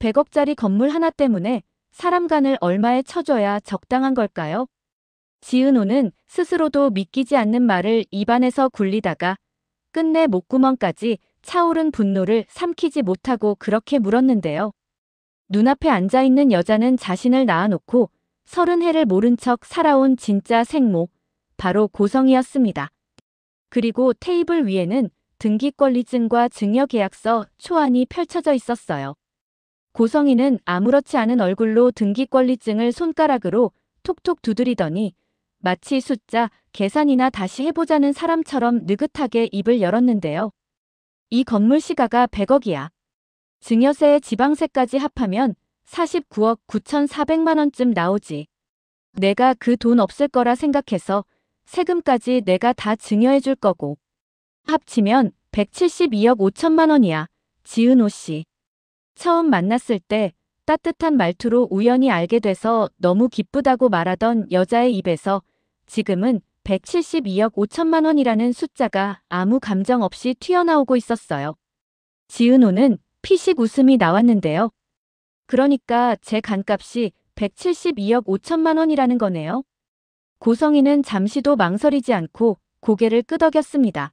100억짜리 건물 하나 때문에 사람 간을 얼마에 쳐줘야 적당한 걸까요? 지은호는 스스로도 믿기지 않는 말을 입안에서 굴리다가 끝내 목구멍까지 차오른 분노를 삼키지 못하고 그렇게 물었는데요. 눈앞에 앉아있는 여자는 자신을 낳아놓고 30해를 모른 척 살아온 진짜 생모, 바로 고성이었습니다. 그리고 테이블 위에는 등기권리증과 증여계약서, 초안이 펼쳐져 있었어요. 고성이는 아무렇지 않은 얼굴로 등기권리증을 손가락으로 톡톡 두드리더니 마치 숫자 계산이나 다시 해보자는 사람처럼 느긋하게 입을 열었는데요. 이 건물 시가가 100억이야. 증여세에 지방세까지 합하면 49억 9,400만 원쯤 나오지. 내가 그 돈 없을 거라 생각해서 세금까지 내가 다 증여해 줄 거고. 합치면 172억 5천만 원이야. 지은호 씨. 처음 만났을 때 따뜻한 말투로 우연히 알게 돼서 너무 기쁘다고 말하던 여자의 입에서 지금은 172억 5천만 원이라는 숫자가 아무 감정 없이 튀어나오고 있었어요. 지은호는 피식 웃음이 나왔는데요. 그러니까 제 간값이 172억 5천만 원이라는 거네요. 고성이는 잠시도 망설이지 않고 고개를 끄덕였습니다.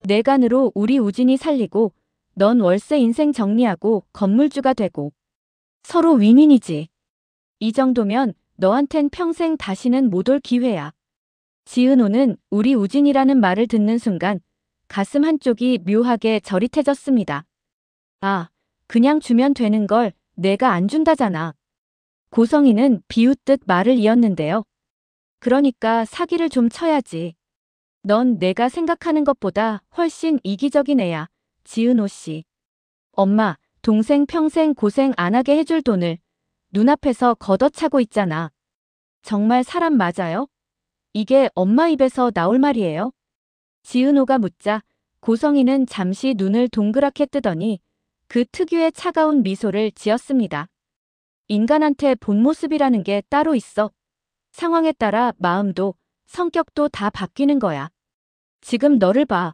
내 간으로 우리 우진이 살리고 넌 월세 인생 정리하고 건물주가 되고 서로 윈윈이지. 이 정도면 너한텐 평생 다시는 못 올 기회야. 지은호는 우리 우진이라는 말을 듣는 순간 가슴 한쪽이 묘하게 저릿해졌습니다. 아, 그냥 주면 되는 걸 내가 안 준다잖아. 고성이는 비웃듯 말을 이었는데요. 그러니까 사기를 좀 쳐야지. 넌 내가 생각하는 것보다 훨씬 이기적인 애야, 지은호 씨. 엄마, 동생 평생 고생 안 하게 해줄 돈을 눈앞에서 걷어차고 있잖아. 정말 사람 맞아요? 이게 엄마 입에서 나올 말이에요? 지은호가 묻자 고성이는 잠시 눈을 동그랗게 뜨더니 그 특유의 차가운 미소를 지었습니다. 인간한테 본 모습이라는 게 따로 있어. 상황에 따라 마음도 성격도 다 바뀌는 거야. 지금 너를 봐.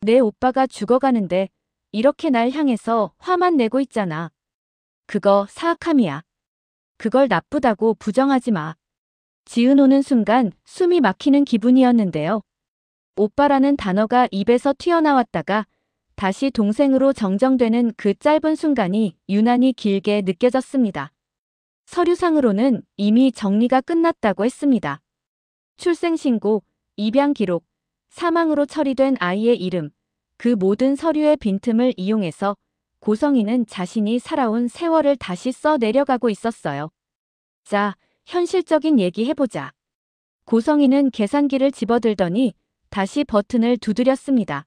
내 오빠가 죽어가는데 이렇게 날 향해서 화만 내고 있잖아. 그거 사악함이야. 그걸 나쁘다고 부정하지 마. 지은호는 순간 숨이 막히는 기분이었는데요. 오빠라는 단어가 입에서 튀어나왔다가 다시 동생으로 정정되는 그 짧은 순간이 유난히 길게 느껴졌습니다. 서류상으로는 이미 정리가 끝났다고 했습니다. 출생신고, 입양기록, 사망으로 처리된 아이의 이름, 그 모든 서류의 빈틈을 이용해서 고성이는 자신이 살아온 세월을 다시 써 내려가고 있었어요. 자, 현실적인 얘기 해보자. 고성이는 계산기를 집어들더니 다시 버튼을 두드렸습니다.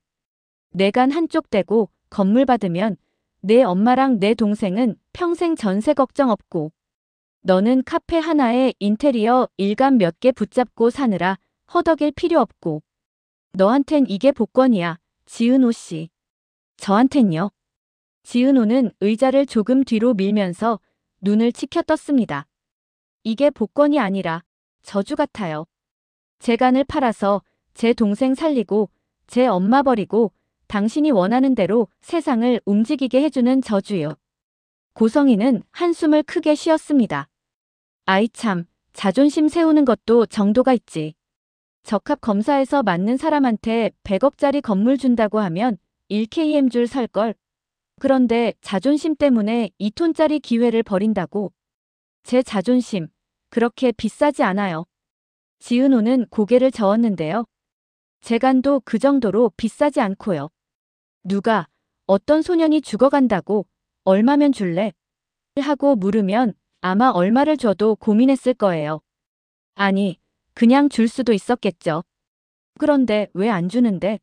내 간 한쪽 떼고 건물 받으면 내 엄마랑 내 동생은 평생 전세 걱정 없고 너는 카페 하나에 인테리어 일감 몇 개 붙잡고 사느라 허덕일 필요 없고 너한텐 이게 복권이야, 지은호 씨. 저한텐요. 지은호는 의자를 조금 뒤로 밀면서 눈을 치켜떴습니다. 이게 복권이 아니라 저주 같아요. 제 간을 팔아서 제 동생 살리고 제 엄마 버리고 당신이 원하는 대로 세상을 움직이게 해주는 저주요. 고성이는 한숨을 크게 쉬었습니다. 아이 참, 자존심 세우는 것도 정도가 있지. 적합 검사에서 맞는 사람한테 100억짜리 건물 준다고 하면 1km 줄 살걸. 그런데 자존심 때문에 2톤짜리 기회를 버린다고. 제 자존심, 그렇게 비싸지 않아요. 지은호는 고개를 저었는데요. 제 간도 그 정도로 비싸지 않고요. 누가, 어떤 소년이 죽어간다고 얼마면 줄래? 하고 물으면 아마 얼마를 줘도 고민했을 거예요. 아니, 그냥 줄 수도 있었겠죠. 그런데 왜 안 주는데?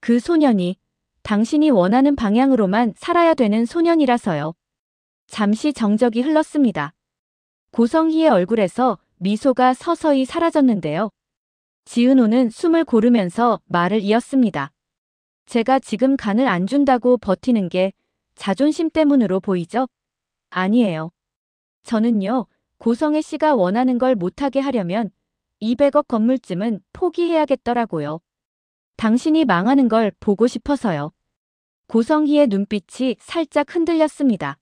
그 소년이 당신이 원하는 방향으로만 살아야 되는 소년이라서요. 잠시 정적이 흘렀습니다. 고성희의 얼굴에서 미소가 서서히 사라졌는데요. 지은호는 숨을 고르면서 말을 이었습니다. 제가 지금 간을 안 준다고 버티는 게 자존심 때문으로 보이죠? 아니에요. 저는요, 고성애 씨가 원하는 걸 못하게 하려면 200억 건물쯤은 포기해야겠더라고요. 당신이 망하는 걸 보고 싶어서요. 고성희의 눈빛이 살짝 흔들렸습니다.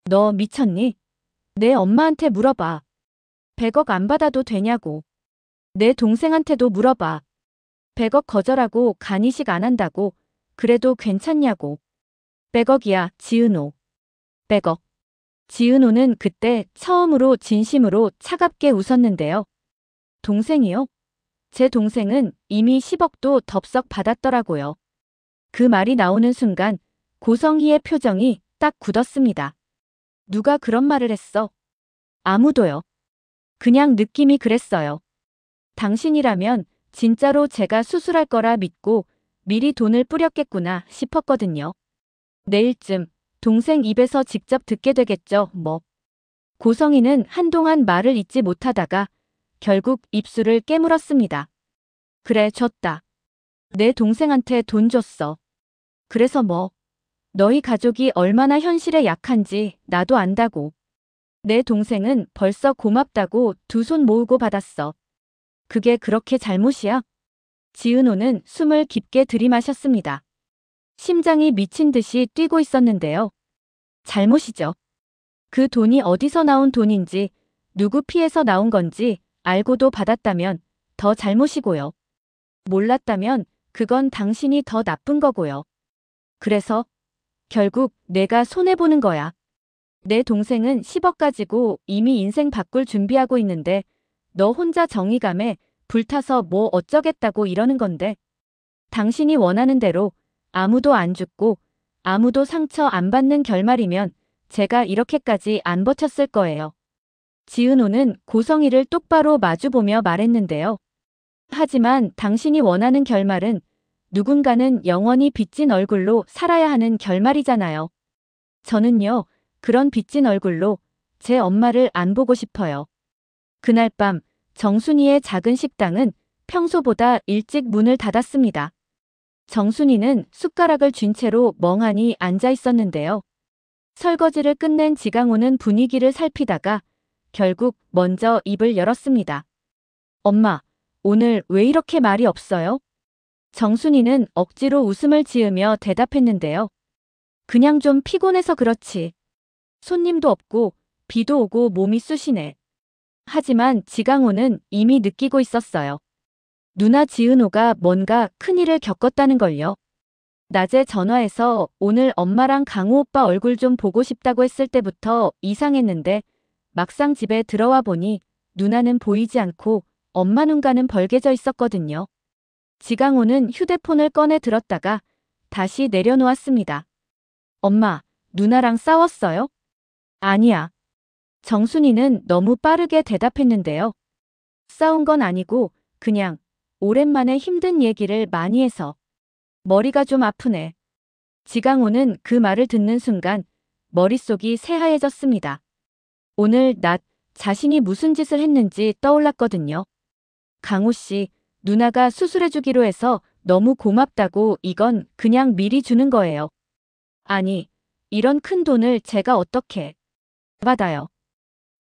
너 미쳤니? 내 엄마한테 물어봐. 100억 안 받아도 되냐고. 내 동생한테도 물어봐. 100억 거절하고 간이식 안 한다고. 그래도 괜찮냐고. 100억이야, 지은호. 100억. 지은호는 그때 처음으로 진심으로 차갑게 웃었는데요. 동생이요? 제 동생은 이미 10억도 덥석 받았더라고요. 그 말이 나오는 순간 고성희의 표정이 딱 굳었습니다. 누가 그런 말을 했어? 아무도요. 그냥 느낌이 그랬어요. 당신이라면 진짜로 제가 수술할 거라 믿고 미리 돈을 뿌렸겠구나 싶었거든요. 내일쯤 동생 입에서 직접 듣게 되겠죠, 뭐. 고성희는 한동안 말을 잇지 못하다가 결국 입술을 깨물었습니다. 그래, 줬다. 내 동생한테 돈 줬어. 그래서 뭐. 너희 가족이 얼마나 현실에 약한지 나도 안다고. 내 동생은 벌써 고맙다고 두 손 모으고 받았어. 그게 그렇게 잘못이야? 지은호는 숨을 깊게 들이마셨습니다. 심장이 미친 듯이 뛰고 있었는데요. 잘못이죠. 그 돈이 어디서 나온 돈인지, 누구 피해서 나온 건지 알고도 받았다면 더 잘못이고요. 몰랐다면 그건 당신이 더 나쁜 거고요. 그래서 결국 내가 손해보는 거야. 내 동생은 10억 가지고 이미 인생 바꿀 준비하고 있는데 너 혼자 정의감에 불타서 뭐 어쩌겠다고 이러는 건데. 당신이 원하는 대로 아무도 안 죽고 아무도 상처 안 받는 결말이면 제가 이렇게까지 안 버텼을 거예요. 지은호는 고성희를 똑바로 마주보며 말했는데요. 하지만 당신이 원하는 결말은 누군가는 영원히 빚진 얼굴로 살아야 하는 결말이잖아요. 저는요, 그런 빚진 얼굴로 제 엄마를 안 보고 싶어요. 그날 밤 정순이의 작은 식당은 평소보다 일찍 문을 닫았습니다. 정순이는 숟가락을 쥔 채로 멍하니 앉아 있었는데요. 설거지를 끝낸 지강호는 분위기를 살피다가 결국 먼저 입을 열었습니다. 엄마, 오늘 왜 이렇게 말이 없어요? 정순이는 억지로 웃음을 지으며 대답했는데요. 그냥 좀 피곤해서 그렇지. 손님도 없고 비도 오고 몸이 쑤시네. 하지만 지강호는 이미 느끼고 있었어요. 누나 지은호가 뭔가 큰일을 겪었다는 걸요. 낮에 전화해서 오늘 엄마랑 강호 오빠 얼굴 좀 보고 싶다고 했을 때부터 이상했는데 막상 집에 들어와 보니 누나는 보이지 않고 엄마 눈가는 벌개져 있었거든요. 지강호는 휴대폰을 꺼내 들었다가 다시 내려놓았습니다. 엄마, 누나랑 싸웠어요? 아니야. 정순이는 너무 빠르게 대답했는데요. 싸운 건 아니고 그냥 오랜만에 힘든 얘기를 많이 해서 머리가 좀 아프네. 지강호는 그 말을 듣는 순간 머릿속이 새하얘졌습니다. 오늘 낮 자신이 무슨 짓을 했는지 떠올랐거든요. 강호 씨, 누나가 수술해주기로 해서 너무 고맙다고 이건 그냥 미리 주는 거예요. 아니, 이런 큰 돈을 제가 어떻게 받아요.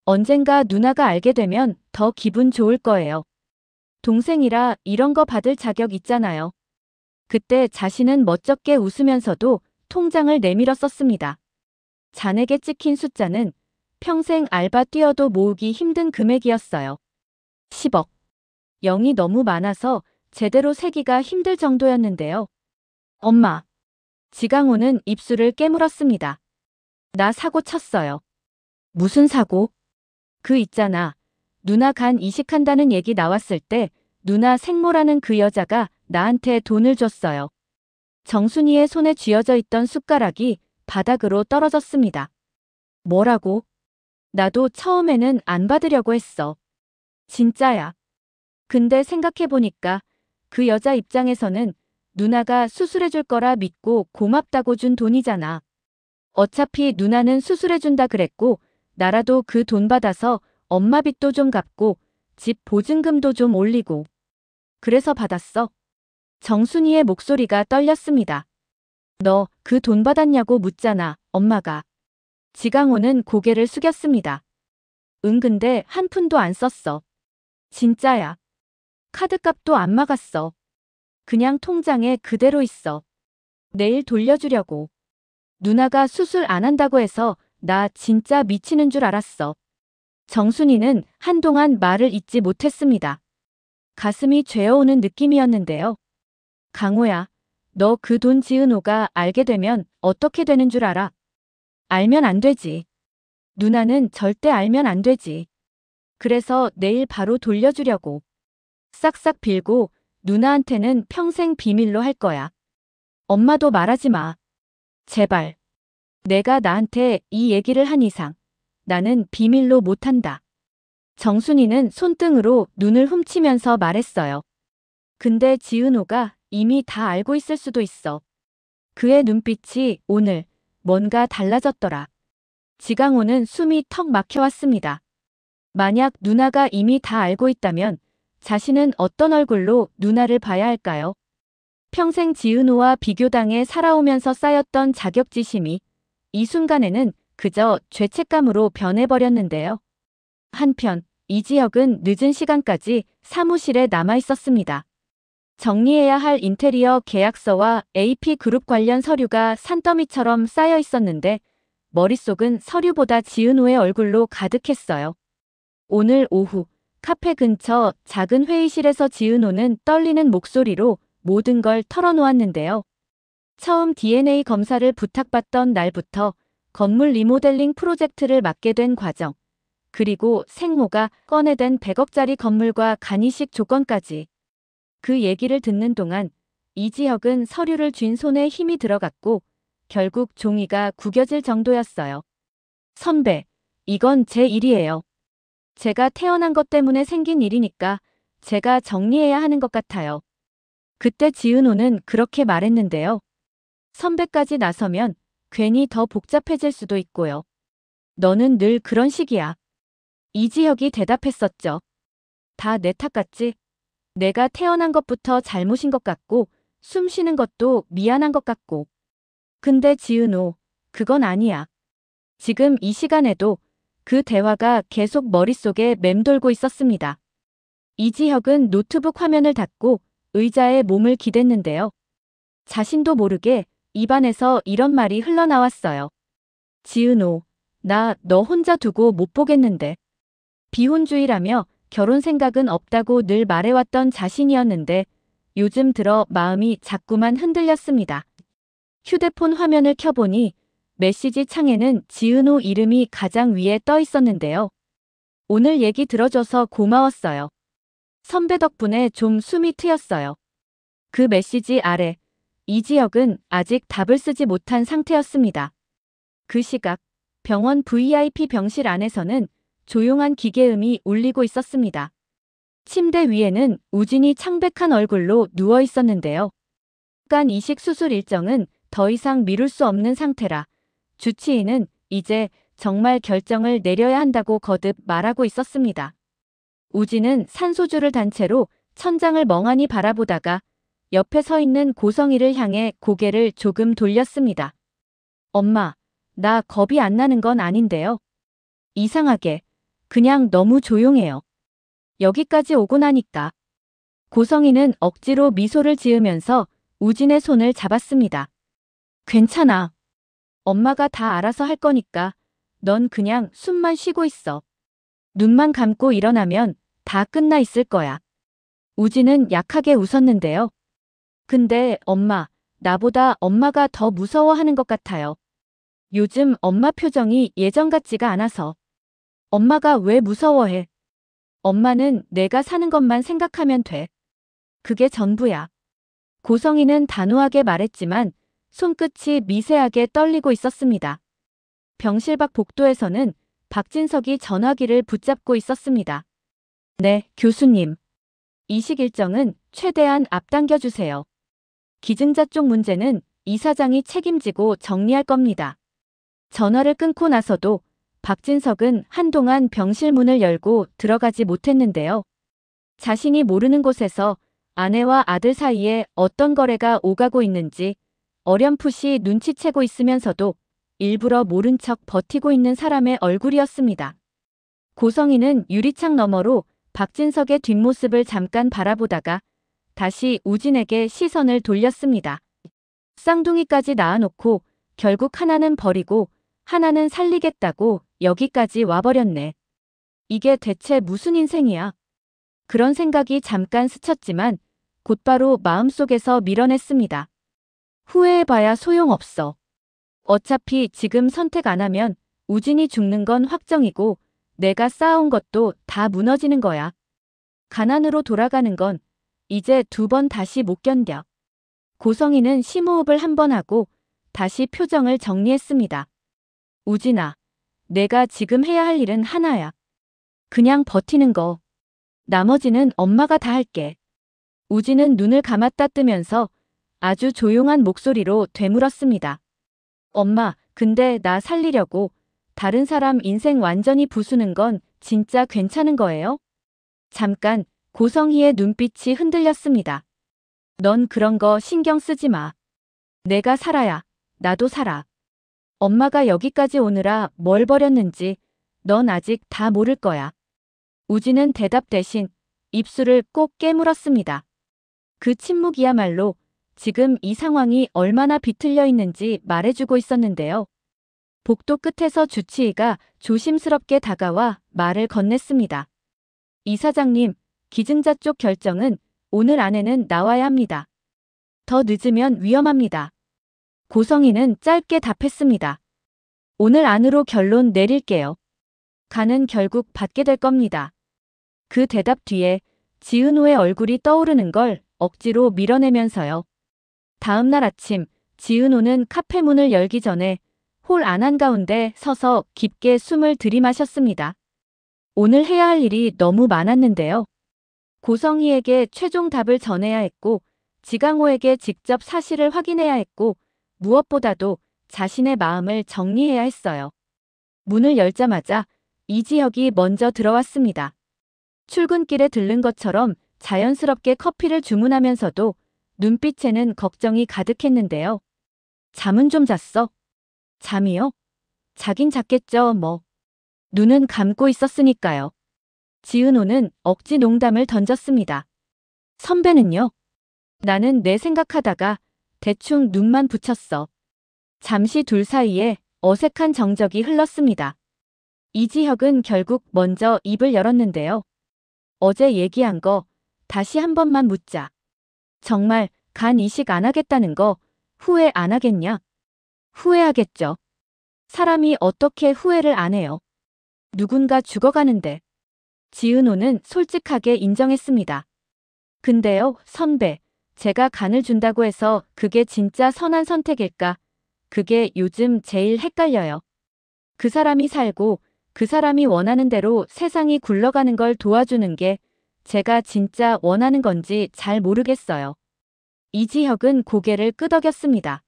언젠가 누나가 알게 되면 더 기분 좋을 거예요. 동생이라 이런 거 받을 자격 있잖아요. 그때 자신은 멋쩍게 웃으면서도 통장을 내밀어 썼습니다. 잔액에 찍힌 숫자는 평생 알바 뛰어도 모으기 힘든 금액이었어요. 10억. 0이 너무 많아서 제대로 세기가 힘들 정도였는데요. 엄마. 지강호는 입술을 깨물었습니다. 나 사고 쳤어요. 무슨 사고? 그 있잖아. 누나 간 이식한다는 얘기 나왔을 때 누나 생모라는 그 여자가 나한테 돈을 줬어요. 정순이의 손에 쥐어져 있던 숟가락이 바닥으로 떨어졌습니다. 뭐라고? 나도 처음에는 안 받으려고 했어. 진짜야. 근데 생각해보니까 그 여자 입장에서는 누나가 수술해줄 거라 믿고 고맙다고 준 돈이잖아. 어차피 누나는 수술해준다 그랬고 나라도 그 돈 받아서 엄마 빚도 좀 갚고 집 보증금도 좀 올리고. 그래서 받았어. 정순이의 목소리가 떨렸습니다. 너 그 돈 받았냐고 묻잖아, 엄마가. 지강호는 고개를 숙였습니다. 응, 근데 한 푼도 안 썼어. 진짜야. 카드값도 안 막았어. 그냥 통장에 그대로 있어. 내일 돌려주려고. 누나가 수술 안 한다고 해서 나 진짜 미치는 줄 알았어. 정순이는 한동안 말을 잇지 못했습니다. 가슴이 죄어오는 느낌이었는데요. 강호야, 너 그 돈 지은호가 알게 되면 어떻게 되는 줄 알아? 알면 안 되지. 누나는 절대 알면 안 되지. 그래서 내일 바로 돌려주려고. 싹싹 빌고 누나한테는 평생 비밀로 할 거야. 엄마도 말하지 마. 제발. 내가 나한테 이 얘기를 한 이상 나는 비밀로 못한다. 정순이는 손등으로 눈을 훔치면서 말했어요. 근데 지은호가 이미 다 알고 있을 수도 있어. 그의 눈빛이 오늘 뭔가 달라졌더라. 지강호는 숨이 턱 막혀왔습니다. 만약 누나가 이미 다 알고 있다면 자신은 어떤 얼굴로 누나를 봐야 할까요? 평생 지은호와 비교당해 살아오면서 쌓였던 자격지심이 이 순간에는 그저 죄책감으로 변해버렸는데요. 한편 이지혁은 늦은 시간까지 사무실에 남아 있었습니다. 정리해야 할 인테리어 계약서와 AP그룹 관련 서류가 산더미처럼 쌓여 있었는데 머릿속은 서류보다 지은호의 얼굴로 가득했어요. 오늘 오후 카페 근처 작은 회의실에서 지은호는 떨리는 목소리로 모든 걸 털어놓았는데요. 처음 DNA 검사를 부탁받던 날부터 건물 리모델링 프로젝트를 맡게 된 과정, 그리고 생모가 꺼내댄 100억짜리 건물과 간이식 조건까지. 그 얘기를 듣는 동안 이지혁은 서류를 쥔 손에 힘이 들어갔고 결국 종이가 구겨질 정도였어요. 선배, 이건 제 일이에요. 제가 태어난 것 때문에 생긴 일이니까 제가 정리해야 하는 것 같아요. 그때 지은호는 그렇게 말했는데요. 선배까지 나서면 괜히 더 복잡해질 수도 있고요. 너는 늘 그런 식이야. 이지혁이 대답했었죠. 다 내 탓 같지? 내가 태어난 것부터 잘못인 것 같고 숨 쉬는 것도 미안한 것 같고. 근데 지은호, 그건 아니야. 지금 이 시간에도 그 대화가 계속 머릿속에 맴돌고 있었습니다. 이지혁은 노트북 화면을 닫고 의자에 몸을 기댔는데요. 자신도 모르게 입안에서 이런 말이 흘러나왔어요. 지은호, 나 너 혼자 두고 못 보겠는데. 비혼주의라며 결혼 생각은 없다고 늘 말해왔던 자신이었는데 요즘 들어 마음이 자꾸만 흔들렸습니다. 휴대폰 화면을 켜보니 메시지 창에는 지은호 이름이 가장 위에 떠 있었는데요. 오늘 얘기 들어줘서 고마웠어요. 선배 덕분에 좀 숨이 트였어요. 그 메시지 아래 이지혁은 아직 답을 쓰지 못한 상태였습니다. 그 시각 병원 VIP 병실 안에서는 조용한 기계음이 울리고 있었습니다. 침대 위에는 우진이 창백한 얼굴로 누워 있었는데요. 간 이식 수술 일정은 더 이상 미룰 수 없는 상태라 주치의는 이제 정말 결정을 내려야 한다고 거듭 말하고 있었습니다. 우진은 산소줄을 단 채로 천장을 멍하니 바라보다가 옆에 서 있는 고성이를 향해 고개를 조금 돌렸습니다. 엄마, 나 겁이 안 나는 건 아닌데요. 이상하게 그냥 너무 조용해요. 여기까지 오고 나니까. 고성이는 억지로 미소를 지으면서 우진의 손을 잡았습니다. 괜찮아. 엄마가 다 알아서 할 거니까 넌 그냥 숨만 쉬고 있어. 눈만 감고 일어나면 다 끝나 있을 거야. 우진은 약하게 웃었는데요. 근데 엄마, 나보다 엄마가 더 무서워하는 것 같아요. 요즘 엄마 표정이 예전 같지가 않아서. 엄마가 왜 무서워해? 엄마는 내가 사는 것만 생각하면 돼. 그게 전부야. 고성이는 단호하게 말했지만 손끝이 미세하게 떨리고 있었습니다. 병실 밖 복도에서는 박진석이 전화기를 붙잡고 있었습니다. 네, 교수님. 이식 일정은 최대한 앞당겨주세요. 기증자 쪽 문제는 이사장이 책임지고 정리할 겁니다. 전화를 끊고 나서도 박진석은 한동안 병실 문을 열고 들어가지 못했는데요. 자신이 모르는 곳에서 아내와 아들 사이에 어떤 거래가 오가고 있는지 어렴풋이 눈치채고 있으면서도 일부러 모른 척 버티고 있는 사람의 얼굴이었습니다. 고성이는 유리창 너머로 박진석의 뒷모습을 잠깐 바라보다가 다시 우진에게 시선을 돌렸습니다. 쌍둥이까지 낳아놓고 결국 하나는 버리고 하나는 살리겠다고 여기까지 와버렸네. 이게 대체 무슨 인생이야? 그런 생각이 잠깐 스쳤지만 곧바로 마음속에서 밀어냈습니다. 후회해봐야 소용없어. 어차피 지금 선택 안 하면 우진이 죽는 건 확정이고 내가 쌓아온 것도 다 무너지는 거야. 가난으로 돌아가는 건 이제 2번 다시 못 견뎌. 고성이는 심호흡을 1번 하고 다시 표정을 정리했습니다. 우진아, 내가 지금 해야 할 일은 하나야. 그냥 버티는 거. 나머지는 엄마가 다 할게. 우진은 눈을 감았다 뜨면서 아주 조용한 목소리로 되물었습니다. 엄마, 근데 나 살리려고 다른 사람 인생 완전히 부수는 건 진짜 괜찮은 거예요? 잠깐 고성희의 눈빛이 흔들렸습니다. 넌 그런 거 신경 쓰지 마. 내가 살아야 나도 살아. 엄마가 여기까지 오느라 뭘 버렸는지 넌 아직 다 모를 거야. 우진은 대답 대신 입술을 꼭 깨물었습니다. 그 침묵이야말로 지금 이 상황이 얼마나 비틀려 있는지 말해주고 있었는데요. 복도 끝에서 주치의가 조심스럽게 다가와 말을 건넸습니다. 이사장님, 기증자 쪽 결정은 오늘 안에는 나와야 합니다. 더 늦으면 위험합니다. 고성희는 짧게 답했습니다. 오늘 안으로 결론 내릴게요. 간은 결국 받게 될 겁니다. 그 대답 뒤에 지은호의 얼굴이 떠오르는 걸 억지로 밀어내면서요. 다음 날 아침 지은호는 카페 문을 열기 전에 홀 안 한가운데 서서 깊게 숨을 들이마셨습니다. 오늘 해야 할 일이 너무 많았는데요. 고성희에게 최종 답을 전해야 했고 지강호에게 직접 사실을 확인해야 했고 무엇보다도 자신의 마음을 정리해야 했어요. 문을 열자마자 이지혁이 먼저 들어왔습니다. 출근길에 들른 것처럼 자연스럽게 커피를 주문하면서도 눈빛에는 걱정이 가득했는데요. 잠은 좀 잤어? 잠이요? 자긴 잤겠죠, 뭐. 눈은 감고 있었으니까요. 지은호는 억지 농담을 던졌습니다. 선배는요? 나는 내 생각하다가 대충 눈만 붙였어. 잠시 둘 사이에 어색한 정적이 흘렀습니다. 이지혁은 결국 먼저 입을 열었는데요. 어제 얘기한 거 다시 한 번만 묻자. 정말 간 이식 안 하겠다는 거 후회 안 하겠냐? 후회하겠죠. 사람이 어떻게 후회를 안 해요? 누군가 죽어가는데. 지은호는 솔직하게 인정했습니다. 근데요, 선배, 제가 간을 준다고 해서 그게 진짜 선한 선택일까? 그게 요즘 제일 헷갈려요. 그 사람이 살고 그 사람이 원하는 대로 세상이 굴러가는 걸 도와주는 게 제가 진짜 원하는 건지 잘 모르겠어요. 이지혁은 고개를 끄덕였습니다.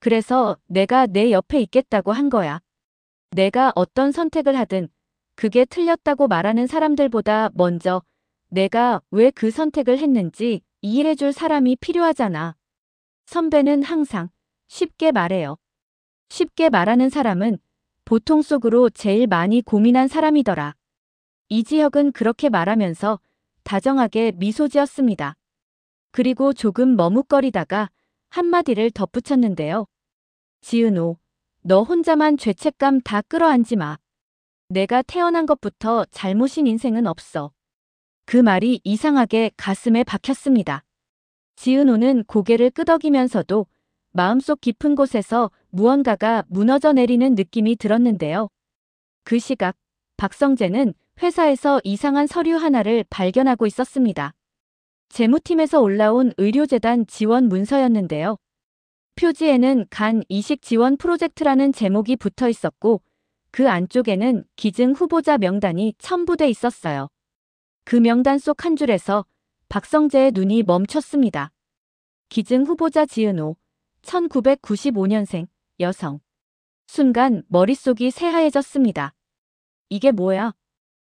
그래서 내가 내 옆에 있겠다고 한 거야. 내가 어떤 선택을 하든 그게 틀렸다고 말하는 사람들보다 먼저 내가 왜 그 선택을 했는지 이해해줄 사람이 필요하잖아. 선배는 항상 쉽게 말해요. 쉽게 말하는 사람은 보통 속으로 제일 많이 고민한 사람이더라. 이지혁은 그렇게 말하면서 다정하게 미소 지었습니다. 그리고 조금 머뭇거리다가 한마디를 덧붙였는데요. 지은호, 너 혼자만 죄책감 다 끌어안지 마. 내가 태어난 것부터 잘못인 인생은 없어. 그 말이 이상하게 가슴에 박혔습니다. 지은호는 고개를 끄덕이면서도 마음속 깊은 곳에서 무언가가 무너져 내리는 느낌이 들었는데요. 그 시각 박성재는 회사에서 이상한 서류 하나를 발견하고 있었습니다. 재무팀에서 올라온 의료재단 지원 문서였는데요. 표지에는 간 이식 지원 프로젝트라는 제목이 붙어 있었고 그 안쪽에는 기증 후보자 명단이 첨부돼 있었어요. 그 명단 속 한 줄에서 박성재의 눈이 멈췄습니다. 기증 후보자 지은호, 1995년생, 여성. 순간 머릿속이 새하얘졌습니다. 이게 뭐야?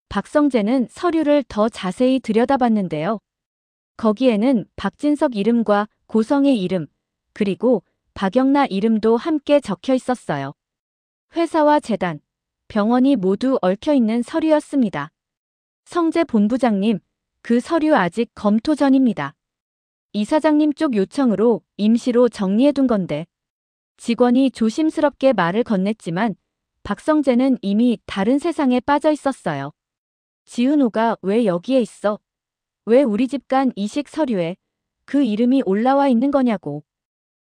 박성재는 서류를 더 자세히 들여다봤는데요. 거기에는 박진석 이름과 고성의 이름, 그리고 박영나 이름도 함께 적혀 있었어요. 회사와 재단, 병원이 모두 얽혀 있는 서류였습니다. 성재 본부장님, 그 서류 아직 검토 전입니다. 이사장님 쪽 요청으로 임시로 정리해둔 건데. 직원이 조심스럽게 말을 건넸지만 박성재는 이미 다른 세상에 빠져 있었어요. 지은호가 왜 여기에 있어? 왜 우리 집 간 이식 서류에 그 이름이 올라와 있는 거냐고.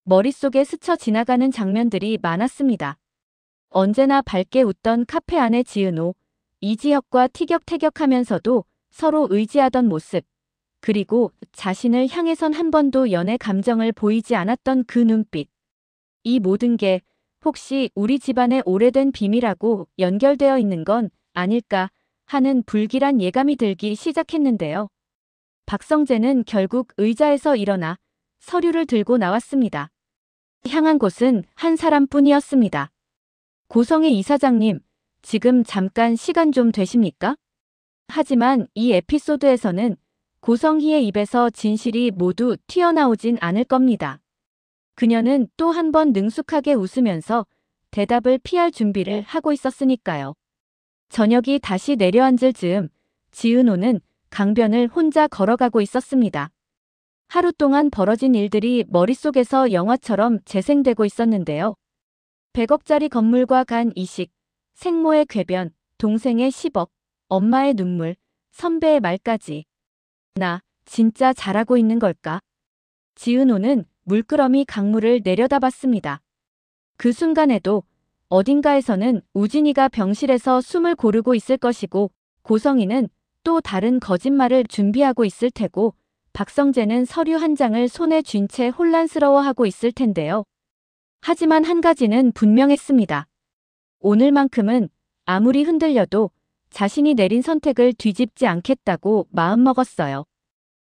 머릿속에 스쳐 지나가는 장면들이 많았습니다. 언제나 밝게 웃던 카페 안의 지은호, 이지혁과 티격태격하면서도 서로 의지하던 모습, 그리고 자신을 향해선 한 번도 연애 감정을 보이지 않았던 그 눈빛. 이 모든 게 혹시 우리 집안의 오래된 비밀하고 연결되어 있는 건 아닐까 하는 불길한 예감이 들기 시작했는데요. 박성재는 결국 의자에서 일어나 서류를 들고 나왔습니다. 향한 곳은 한 사람뿐이었습니다. 고성희 이사장님, 지금 잠깐 시간 좀 되십니까? 하지만 이 에피소드에서는 고성희의 입에서 진실이 모두 튀어나오진 않을 겁니다. 그녀는 또 한 번 능숙하게 웃으면서 대답을 피할 준비를 하고 있었으니까요. 저녁이 다시 내려앉을 즈음 지은호는 강변을 혼자 걸어가고 있었습니다. 하루 동안 벌어진 일들이 머릿속에서 영화처럼 재생되고 있었는데요. 100억짜리 건물과 간 이식, 생모의 궤변, 동생의 10억, 엄마의 눈물, 선배의 말까지. 나 진짜 잘하고 있는 걸까? 지은호는 물끄러미 강물을 내려다봤습니다. 그 순간에도 어딘가에서는 우진이가 병실에서 숨을 고르고 있을 것이고 고성희는 또 다른 거짓말을 준비하고 있을 테고 박성재는 서류 한 장을 손에 쥔 채 혼란스러워하고 있을 텐데요. 하지만 한 가지는 분명했습니다. 오늘만큼은 아무리 흔들려도 자신이 내린 선택을 뒤집지 않겠다고 마음먹었어요.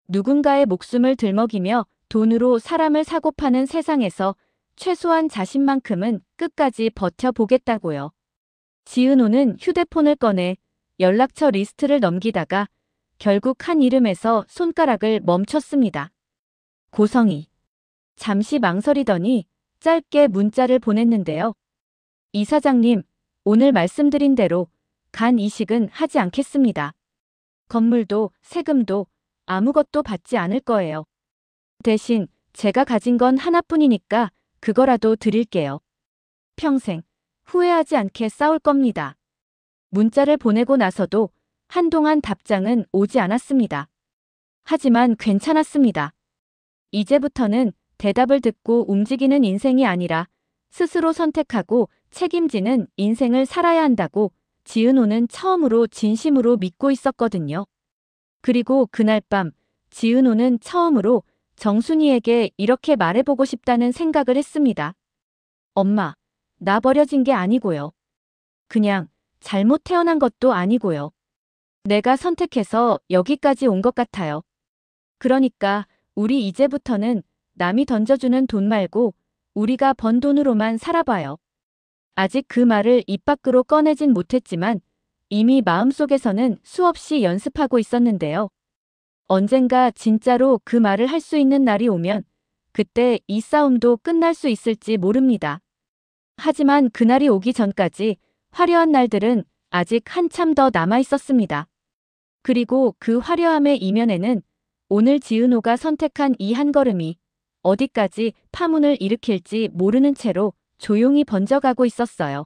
누군가의 목숨을 들먹이며 돈으로 사람을 사고 파는 세상에서 최소한 자신만큼은 끝까지 버텨보겠다고요. 지은호는 휴대폰을 꺼내 연락처 리스트를 넘기다가 결국 한 이름에서 손가락을 멈췄습니다. 고성희. 잠시 망설이더니 짧게 문자를 보냈는데요. 이사장님, 오늘 말씀드린 대로 간 이식은 하지 않겠습니다. 건물도 세금도 아무것도 받지 않을 거예요. 대신 제가 가진 건 하나뿐이니까 그거라도 드릴게요. 평생 후회하지 않게 싸울 겁니다. 문자를 보내고 나서도 한동안 답장은 오지 않았습니다. 하지만 괜찮았습니다. 이제부터는 대답을 듣고 움직이는 인생이 아니라 스스로 선택하고 책임지는 인생을 살아야 한다고 지은호는 처음으로 진심으로 믿고 있었거든요. 그리고 그날 밤 지은호는 처음으로 정순이에게 이렇게 말해보고 싶다는 생각을 했습니다. 엄마, 나 버려진 게 아니고요. 그냥 잘못 태어난 것도 아니고요. 내가 선택해서 여기까지 온 것 같아요. 그러니까 우리 이제부터는 남이 던져주는 돈 말고 우리가 번 돈으로만 살아봐요. 아직 그 말을 입 밖으로 꺼내진 못했지만 이미 마음속에서는 수없이 연습하고 있었는데요. 언젠가 진짜로 그 말을 할 수 있는 날이 오면 그때 이 싸움도 끝날 수 있을지 모릅니다. 하지만 그날이 오기 전까지 화려한 날들은 아직 한참 더 남아 있었습니다. 그리고 그 화려함의 이면에는 오늘 지은호가 선택한 이 한 걸음이 어디까지 파문을 일으킬지 모르는 채로 조용히 번져가고 있었어요.